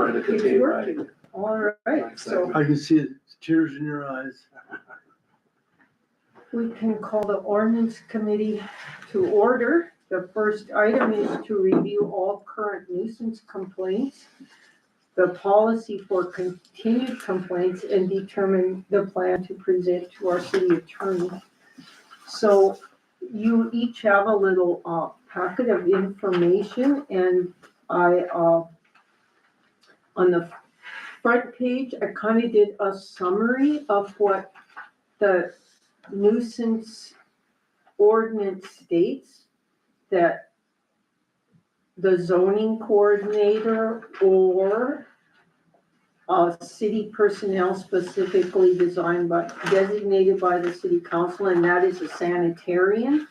Trying to It's contain my working. All right, so I can see it, tears in your eyes. we can call the ordinance committee to order. The first item is to review all current nuisance complaints, the policy for continued complaints, and determine the plan to present to our city attorney. So you each have a little packet of information, and I, on the front page, I kind of did a summary of what the nuisance ordinance states, that the zoning coordinator or city personnel specifically designated by the city council, and that is a sanitarian.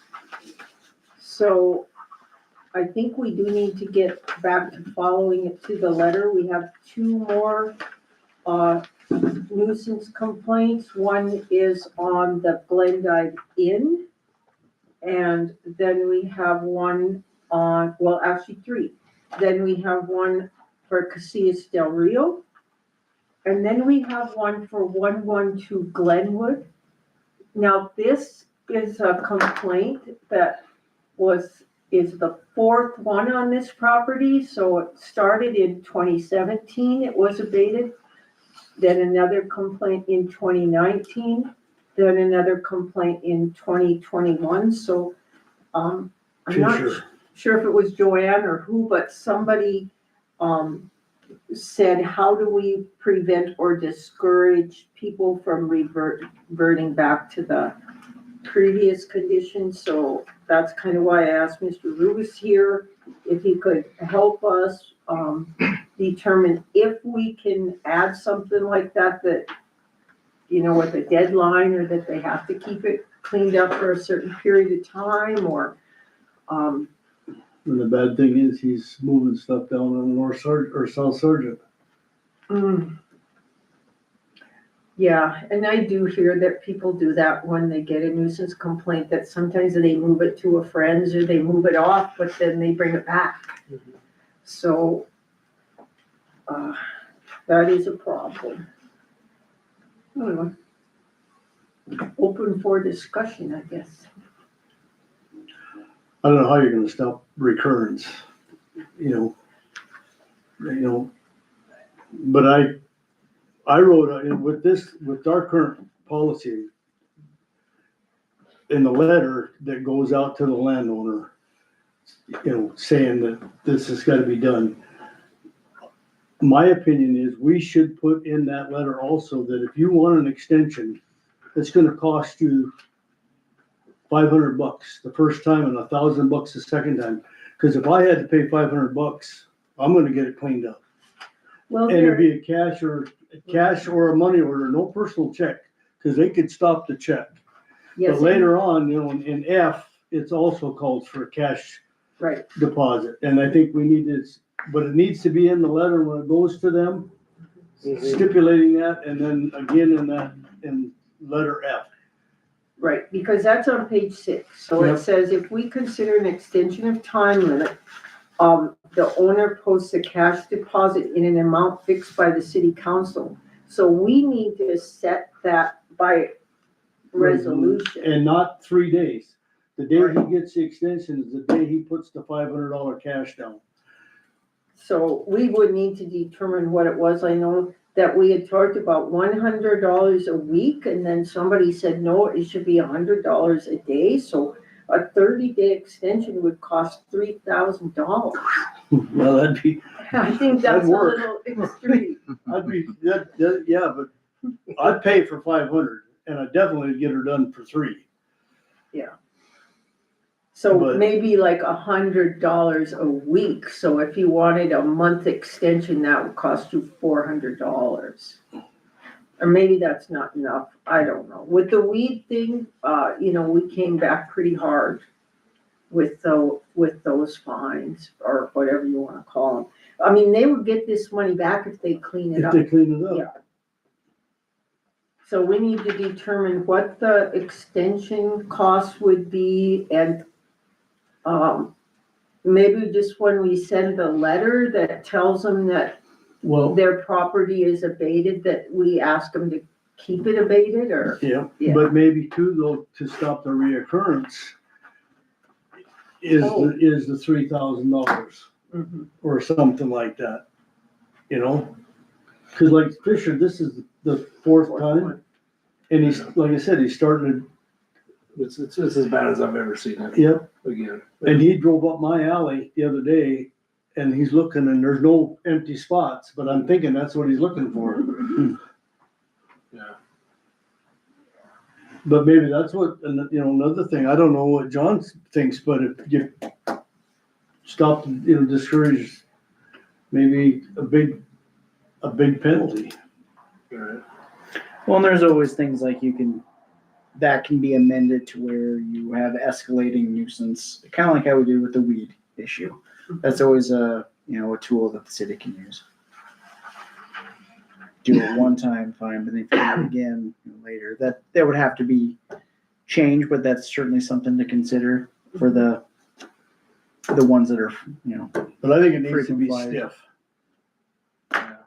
So I think we do need to get back to following it to the letter. We have two more nuisance complaints. One is on the Glendive Inn, and then we have one on, well, actually three. Then we have one for Casillas del Rio, and then we have one for 112 Glenwood. Now, this is a complaint that is the fourth one on this property. So it started in 2017, it was abated. Then another complaint in 2019, then another complaint in 2021. So I'm not sure if it was Joanne or who, but somebody said, how do we prevent or discourage people from reverting back to the previous conditions? So that's kind of why I asked Mr. Rubis here if he could help us determine if we can add something like that, with a deadline, or that they have to keep it cleaned up for a certain period of time, or And the bad thing is he's moving stuff down on North Sargent or South Sargent. Yeah, and I do hear that people do that when they get a nuisance complaint, that sometimes they move it to a friend's or they move it off, but then they bring it back. Mhm. So that is a problem. Anyway, open for discussion, I guess. I don't know how you're gonna stop recurrence, but I wrote with our current policy in the letter that goes out to the landowner, saying that this has gotta be done. My opinion is we should put in that letter also that if you want an extension, it's gonna cost you $500 the first time and $1,000 the second time. Cause if I had to pay $500, I'm gonna get it cleaned up. Well, And it'd be a cash or a money order, no personal check, cause they could stop the check. yes, But later on, in F, it's also called for a cash right. deposit. And I think we need this, but it needs to be in the letter when it goes to them, stipulating that, and then again in letter F. Right, because that's on page 6. So Yep. it says, if we consider an extension of time limit, the owner posts a cash deposit in an amount fixed by the city council. So we need to set that by resolution. And not 3 days. The day he gets the extension is the day he puts the $500 cash down. So we would need to determine what it was. I know that we had talked about $100 a week, and then somebody said, no, it should be $100 a day. So a 30-day extension would cost $3,000. Well, that'd be, I think that's That'd a work. little extreme. yeah, but I'd pay for 500 and I'd definitely get her done for 3. So But- maybe like $100 a week. So if you wanted a month extension, that would cost you $400. Or maybe that's not enough. I don't know. With the weed thing, we came back pretty hard with those fines, or whatever you want to call them. I mean, they would get this money back if they clean it If up. they clean it up. Yeah. So we need to determine what the extension cost would be, and maybe just when we send the letter that tells them that Well, their property is abated, that we ask them to keep it abated, or? yeah, Yeah. but maybe too, though, to stop the reoccurrence is, Oh. is the $3,000 Mhm. or something like that, you know? Cause like Fisher, this is the fourth time, one. and he's, like I said, he's starting It's as bad as I've ever seen it to, yep. again. And he drove up my alley the other day and he's looking and there's no empty spots, but I'm thinking that's what he's looking for. Yeah. But maybe that's what, and you know, another thing, I don't know what John thinks, but if you stop, discourage maybe a big penalty. Right. Well, and there's always things like that can be amended to where you have escalating nuisance, kind of like how we did with the weed issue. That's always a tool that the city can use. Do it one time, fine, but then if you do it again later, that would have to be changed, but that's certainly something to consider for the ones that are, But I think it needs to be Frequent flyers. stiff. Yeah.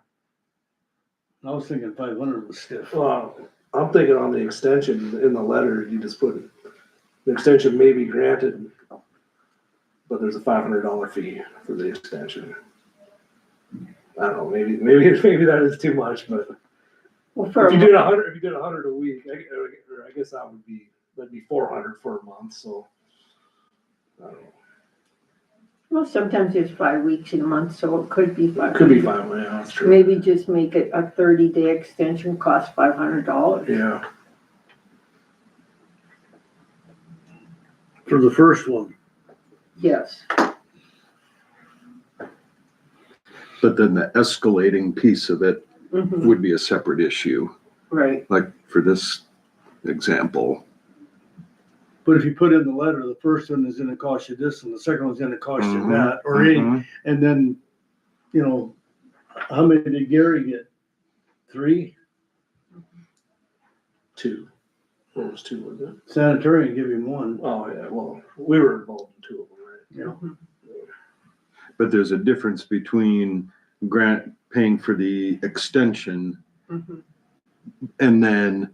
I was thinking 500 was stiff. Well, I'm thinking on the extension in the letter, you just put the extension may be granted, but there's a $500 fee for the extension. I don't know, maybe that is too much, but Well, for if you a did 100 a week, I guess that'd be 400 for a month. So I don't know. well, sometimes it's 5 weeks in a month, so it could be five. Could be 5. Yeah, that's true. Maybe just make it a 30-day extension, cost $500. Yeah. For the first one. Yes. But then the escalating piece of it Mhm. would be a separate issue, Right. like for this example. But if you put in the letter, the first one is gonna cost you this and the second one's gonna cost you Mhm, that, or any, mhm. and then, how many did Gary get? 3? 2. What was 2? Was it? Sanitarian give him 1. Oh yeah. Well, we were involved in 2 of them, right? Yeah. But there's a difference between paying for the extension Mhm. and then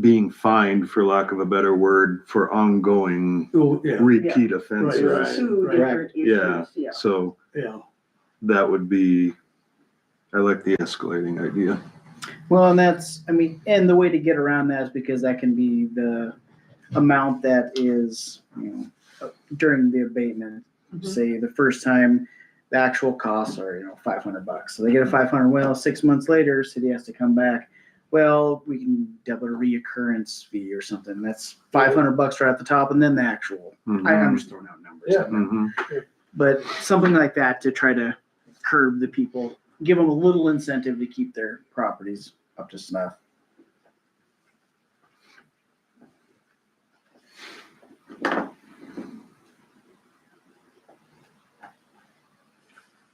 being fined, for lack of a better word, for ongoing Oh, yeah, repeat There's offenses. Right. two Right. different Yeah. issues, yeah. So yeah. that would be, I like the escalating idea. well, and and the way to get around that is because that can be the amount that is, during the abatement. Mhm. Say the first time, the actual costs are, $500. So they get a 500. Well, 6 months later, city has to come back. Well, we can double a reoccurrence fee or something. That's $500 right at the top, and then the actual. I'm just throwing out numbers. Yeah. Mhm. But something like that to try to curb the people, give them a little incentive to keep their properties up to snuff.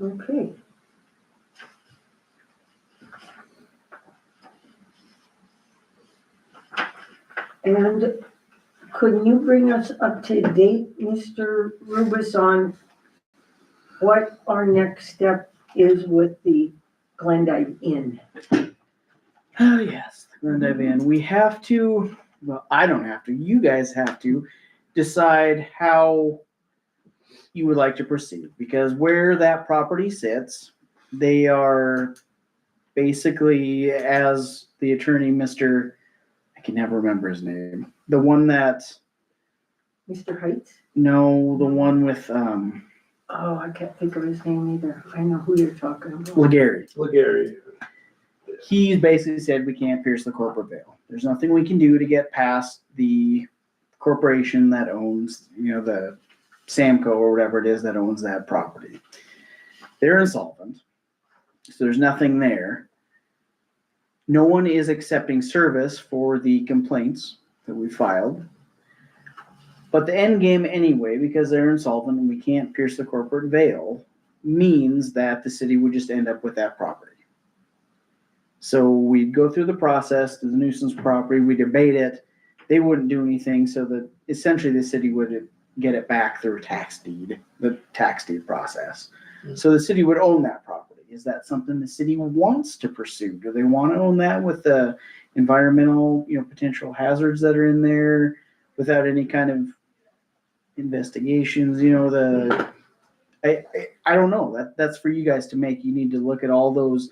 Okay. And could you bring us up to date, Mr. Rubus, on what our next step is with the Glendive Inn? Oh, yes, the Glendive Inn. We have to, well, I don't have to, you guys have to decide how you would like to proceed. Because where that property sits, they are basically, as the attorney, I can never remember his name. The one that, Mr. Heights? no, the one with Oh, I can't think of his name either. I know who you're talking about. Legary. Gary. He basically said we can't pierce the corporate veil. There's nothing we can do to get past the corporation that owns, the Samco or whatever it is that owns that property. They're insolvent, so there's nothing there. No one is accepting service for the complaints that we filed. But the end game anyway, because they're insolvent and we can't pierce the corporate veil, means that the city would just end up with that property. So we'd go through the process, the nuisance property, we debate it. They wouldn't do anything, so that essentially the city would get it back through the tax deed process. So the city would own that property. Is that something the city wants to pursue? Do they want to own that with the environmental, potential hazards that are in there without any kind of investigations? I don't know. That's for you guys to make. You need to look at all those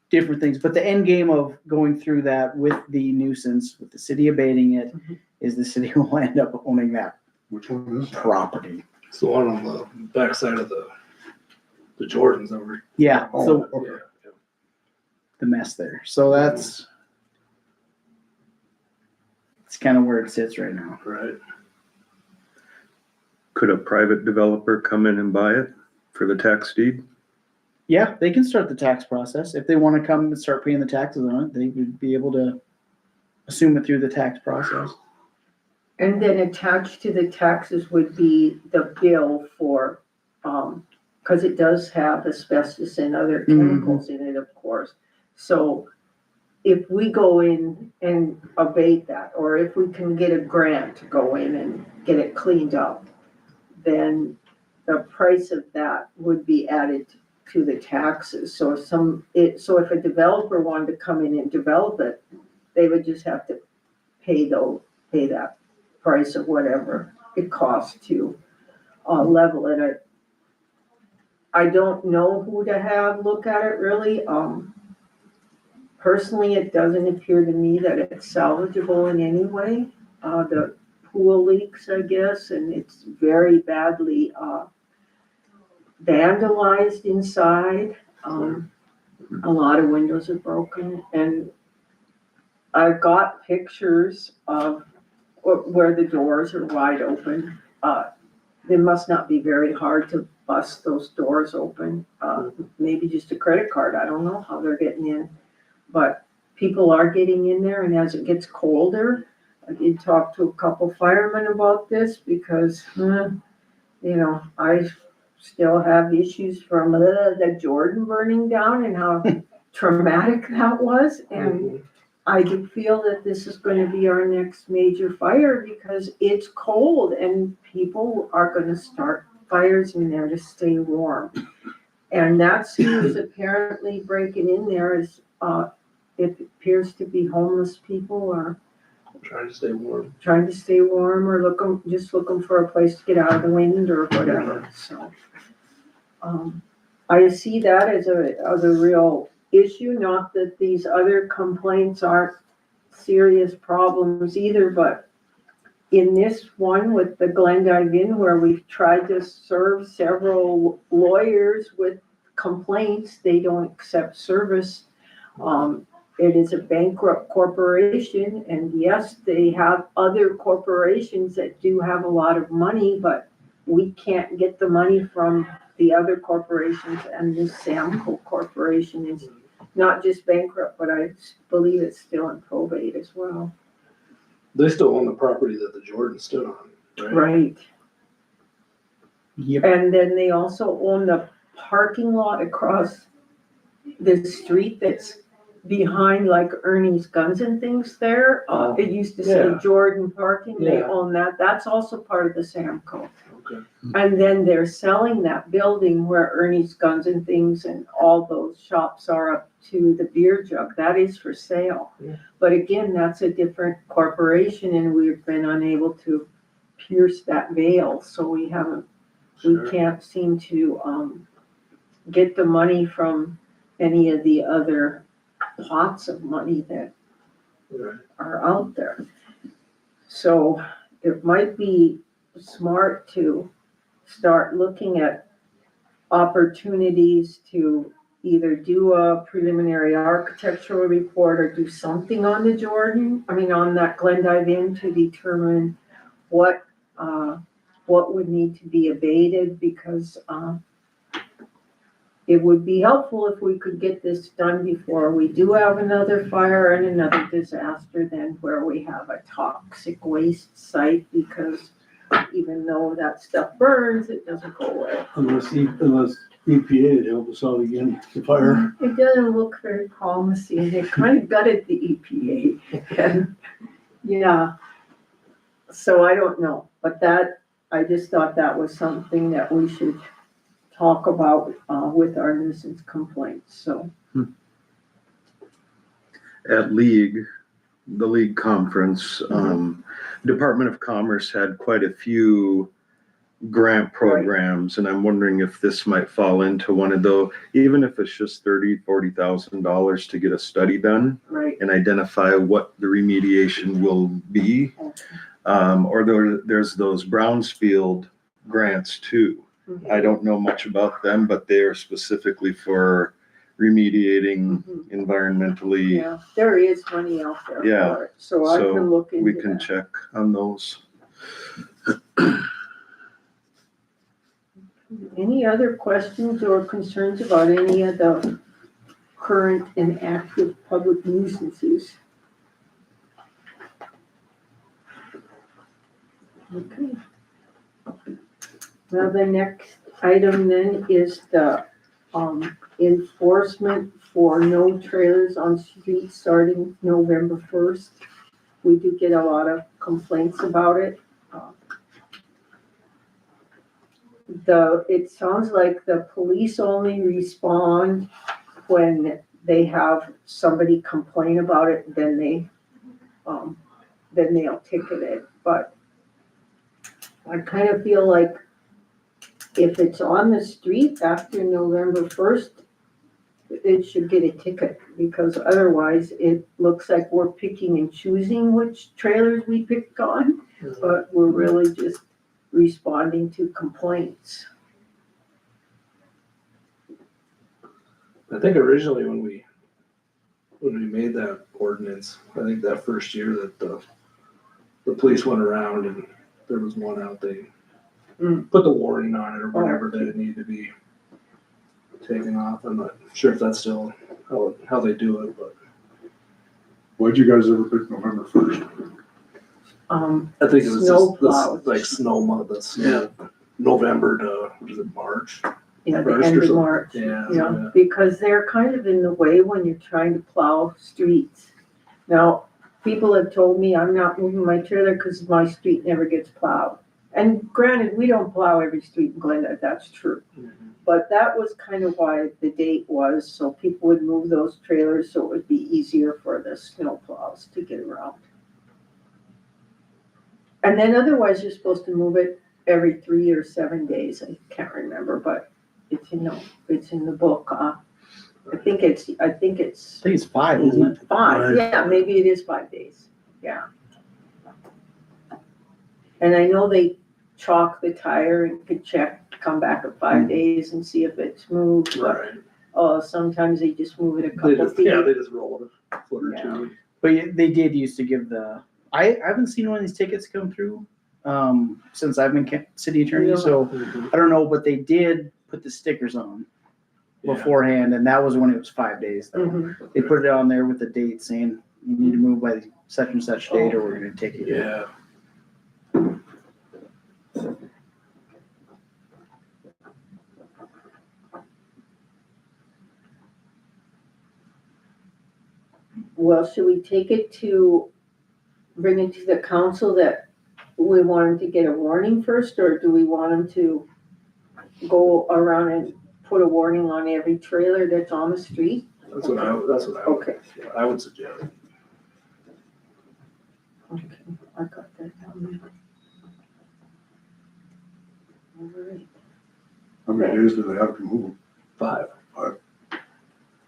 different things. But the end game of going through that with the nuisance, with the city abating it, is the city will end up owning that Which one is? property. It's the one on the backside of the Jordans over. Yeah, so Oh, okay. Yeah. the mess there. So that's kind of where it sits right now. Right. Could a private developer come in and buy it for the tax deed? Yeah, they can start the tax process. If they want to come and start paying the taxes on it, they would be able to assume it through the tax process. And then attached to the taxes would be the bill for, because it does have asbestos and other chemicals in it, of course. So if we go in and abate that, or if we can get a grant to go in and get it cleaned up, then the price of that would be added to the taxes. So if a developer wanted to come in and develop it, they would just have to pay that price of whatever it costs to level it. I don't know who to have look at it really. Personally, it doesn't appear to me that it's salvageable in any way. The pool leaks, I guess, and it's very badly vandalized inside. A lot of windows are broken, and I've got pictures of where the doors are wide open. It must not be very hard to bust those doors open. Maybe just a credit card. I don't know how they're getting in, but people are getting in there. And as it gets colder, I did talk to a couple firemen about this because, I still have issues from the Jordan burning down and how traumatic that was. And I do feel that this is going to be our next major fire because it's cold and people are going to start fires in there to stay warm. And that's who's apparently breaking in there is, it appears to be homeless people or Trying to stay warm. or just looking for a place to get out of the wind or whatever. So I see that as a real issue. Not that these other complaints aren't serious problems either, but in this one with the Glendive Inn, where we've tried to serve several lawyers with complaints, they don't accept service. It is a bankrupt corporation, and yes, they have other corporations that do have a lot of money, but we can't get the money from the other corporations, and this Samco Corporation is not just bankrupt, but I believe it's still in probate as well. They still own the property that the Jordan stood on, right? Right. Yep. And then they also own the parking lot across the street that's behind like Ernie's Guns and Things there. It used to say Yeah. Jordan Parking. They Yeah. own that. That's also part of the Samco. Okay. And then they're selling that building where Ernie's Guns and Things and all those shops are up to the beer jug. That is for sale. Yeah. But again, that's a different corporation and we've been unable to pierce that veil. So we Sure. can't seem to get the money from any of the other pots of money that Right. are out there. So it might be smart to start looking at opportunities to either do a preliminary architectural report or do something on the on that Glendive Inn to determine what would need to be abated because it would be helpful if we could get this done before we do have another fire and another disaster than where we have a toxic waste site because even though that stuff burns, it doesn't go away. Unless EPA would help us out again, the fire. It doesn't look very promising. They kind of gutted the EPA. And, yeah. So I don't know, but I just thought that was something that we should talk about, with our nuisance complaints, so. At the league conference, Department of Commerce had quite a few grant programs, and I'm wondering if this might fall into one of those, even if it's just $40,000 to get a study done Right. and identify what the remediation will be. Or there's those Brownsfield grants too. I don't know much about them, but they are specifically for remediating environmentally. Yeah, there is money out there Yeah. for it, so I So can look into we can that. check on those. Any other questions or concerns about any of the current and active public nuisances? Okay. Well, the next item then is the, enforcement for no trailers on streets starting November 1st. We do get a lot of complaints about it. It sounds like the police only respond when they have somebody complain about it, then they'll ticket it. But I kind of feel like if it's on the street after November 1st, it should get a ticket, because otherwise it looks like we're picking and choosing which trailers we pick on, but we're really just responding to complaints. I think originally when we made that ordinance, I think that first year that the police went around and there was one out, they put the warning on it or whatever that it needed to be taken off. I'm not sure if that's still how they do it, but. Why'd you guys ever pick November 1st? I think it was Snow just this, plows. like snow month, the snow, November to, what is it, March? Yeah, the First end or of something. March. Yeah. Yeah, because they're kind of in the way when you're trying to plow streets. Now, people have told me I'm not moving my trailer because my street never gets plowed. And granted, we don't plow every street in Glenda, that's true. But that was kind of why the date was, so people would move those trailers so it would be easier for the snow plows to get around. And then otherwise, you're supposed to move it every 3 or 7 days. I can't remember, but it's in the book. I think it's I think it's 5, isn't it? 5. Yeah, maybe it is 5 days. Yeah. And I know they chalk the tire and could check, come back at 5 days and see if it's moved. But Right. sometimes they just move it a They couple just, feet. they just roll it a foot or Yeah. two. But they did used to give I haven't seen one of these tickets come through since I've been city attorney, Yeah. so Mhm. I don't know, but they did put the stickers on Yeah. beforehand, and that was when it was 5 days. Though. Mhm. They put it on there with the date saying you need to move by such and such date, or we're going to take it. Yeah. Well, should we bring it to the council that we want them to get a warning first, or do we want them to go around and put a warning on every trailer that's on the street? That's what I Okay. would suggest. Okay, I got that down there. All right. How many days do they have to move? 5.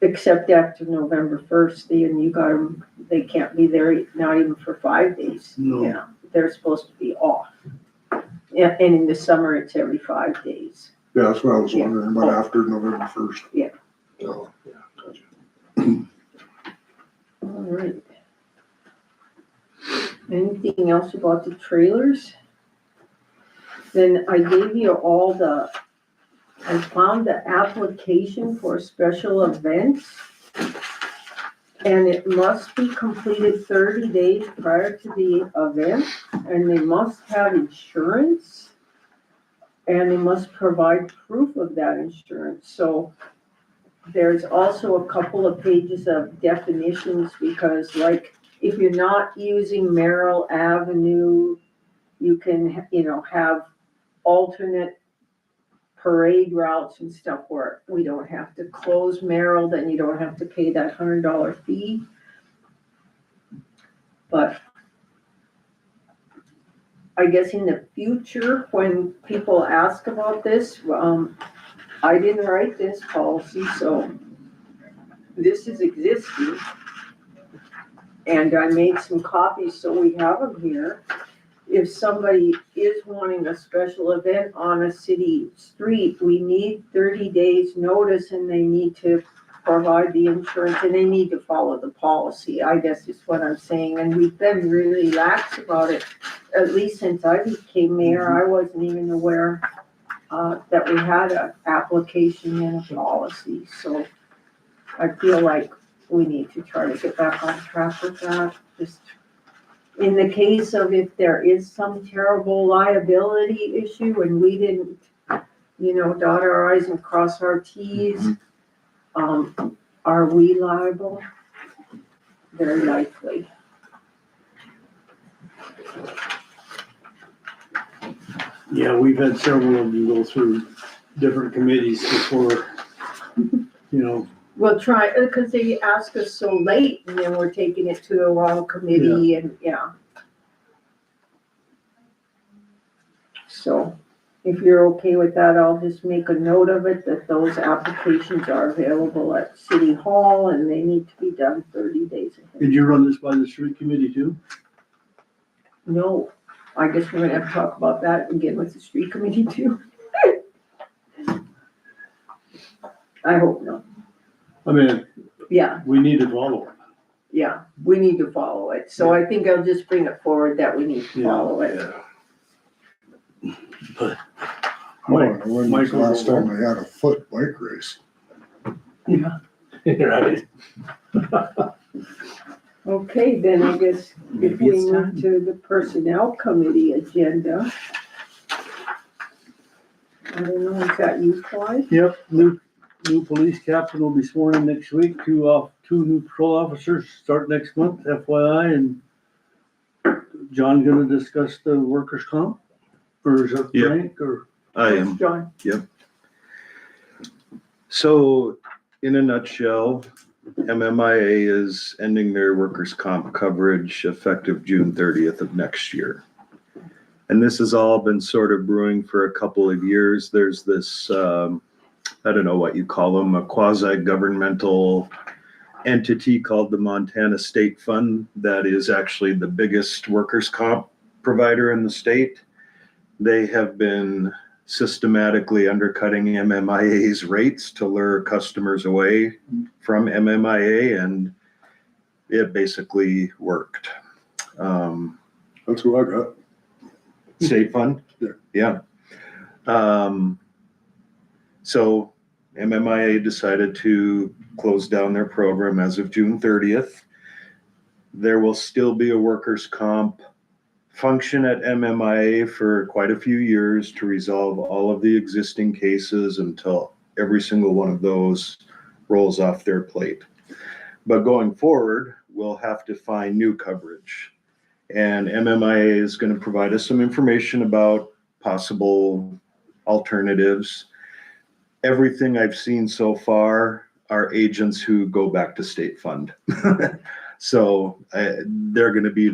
Except after November 1st, then you got them, they can't be there, not even for 5 days. No. Yeah, they're supposed to be off. Yeah, and in the summer, it's every 5 days. Yeah, that's what I was Yeah. wondering, about after November 1st. Oh, yeah, gotcha. All right. Anything else about the trailers? Then I gave you I found the application for special events. And it must be completed 30 days prior to the event, and they must have insurance. And they must provide proof of that insurance. So there's also a couple of pages of definitions, because like, if you're not using Merrill Avenue, you can, have alternate parade routes and stuff where we don't have to close Merrill, then you don't have to pay that $100 fee. But I guess in the future, when people ask about this, I didn't write this policy, so this is existing. And I made some copies, so we have them here. If somebody is wanting a special event on a city street, we need 30 days notice, and they need to provide the insurance, and they need to follow the policy, I guess is what I'm saying. And we've been really lax about it, at least since I became mayor. I wasn't even aware that we had an application and a policy. So I feel like we need to try to get back on track with that. Just in the case of if there is some terrible liability issue and we didn't, dot our i's and cross our t's, are we liable? Very likely. Yeah, we've had several of them go through different committees before, We'll try, because they ask us so late and then we're taking it to the wrong committee and So if you're okay with that, I'll just make a note of it that those applications are available at City Hall and they need to be done 30 days ahead. Did you run this by the street committee too? No, I guess we're gonna have to talk about that again with the street committee too. I hope not. I mean, Yeah, we need to follow it. we need to follow it. So I think I'll just bring it forward that we need to Yeah. follow it. When was Michael, the last time they had a foot bike race? Yeah. Right. Okay, then I guess if Maybe we it's move time. to the personnel committee agenda. I don't know, is that you, Clyde? Yep, new police captain will be sworn in next week. Two new patrol officers start next month, FYI, and John gonna discuss the workers' comp? Or is it Yep. Frank, or? I am. John. So, in a nutshell, MMIA is ending their workers' comp coverage effective June 30th of next year. And this has all been sort of brewing for a couple of years. There's this, I don't know what you call them, a quasi-governmental entity called the Montana State Fund that is actually the biggest workers' comp provider in the state. They have been systematically undercutting MMIA's rates to lure customers away from MMIA, and it basically worked. That's who I got. State Fund? Yeah. So MMIA decided to close down their program as of June 30th. There will still be a workers' comp function at MMIA for quite a few years to resolve all of the existing cases until every single one of those rolls off their plate. But going forward, we'll have to find new coverage. And MMIA is going to provide us some information about possible alternatives. Everything I've seen so far are agents who go back to state fund. So they're going to be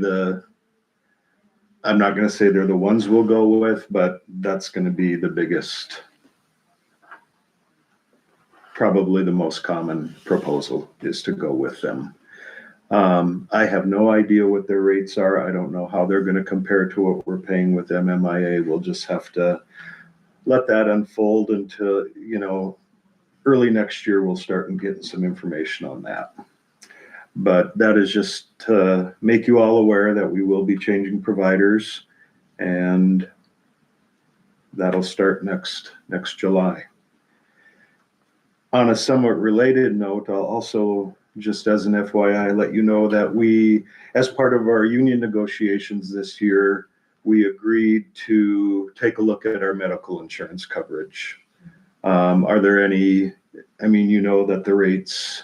I'm not going to say they're the ones we'll go with, but that's going to be the biggest, probably the most common proposal is to go with them. I have no idea what their rates are. I don't know how they're going to compare to what we're paying with MMIA. We'll just have to let that unfold until, early next year, we'll start getting some information on that. But that is just to make you all aware that we will be changing providers, and that'll start next July. On a somewhat related note, I'll also, just as an FYI, let you know that we, as part of our union negotiations this year, we agreed to take a look at our medical insurance coverage. Are there any, that the rates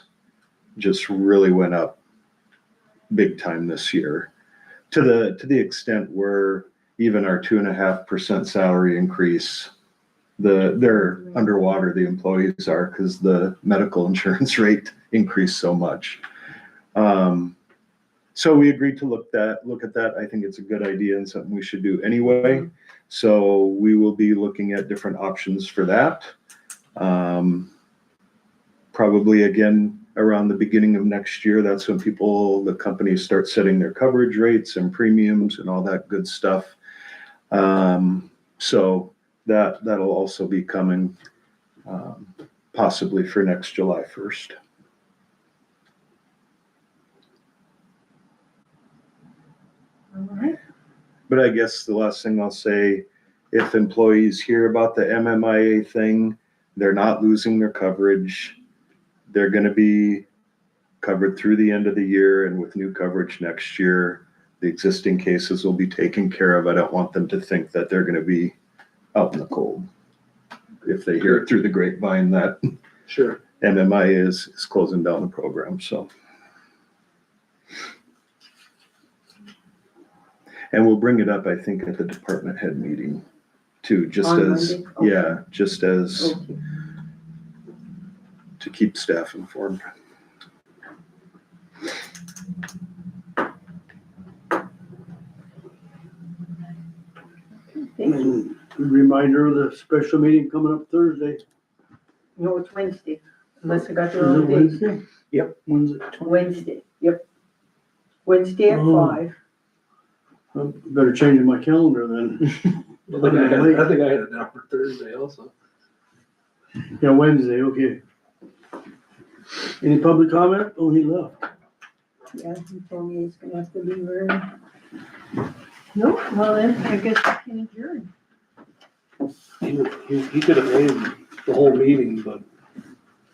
just really went up big time this year to the extent where even our 2.5% salary increase they're underwater, the employees are, because the medical insurance rate increased so much. So we agreed to look at that. I think it's a good idea and something we should do anyway. So we will be looking at different options for that. Probably again, around the beginning of next year, that's when the companies start setting their coverage rates and premiums and all that good stuff. So that'll also be coming, possibly for next July 1st. All right. But I guess the last thing I'll say, if employees hear about the MMIA thing, they're not losing their coverage. They're gonna be covered through the end of the year, and with new coverage next year, the existing cases will be taken care of. I don't want them to think that they're gonna be out in the cold if they hear it through the grapevine that Sure. MMIA is closing down the program, so. And we'll bring it up, I think, at the department head meeting too, just On as, Monday? Okay. yeah, just as, Okay. to keep staff informed. Thank you. And reminder of the special meeting coming up Thursday. No, it's Wednesday, unless I got Is the it wrong date. Wednesday? Yep, when's it? Wednesday, yep. Wednesday at Oh. 5. I better change my calendar then. I think I had it down for Thursday also. Yeah, Wednesday, okay. Any public comment? Oh, he left. Yeah, he told me he's gonna have to leave early. No, well then, I guess we can adjourn. He could have made the whole meeting, but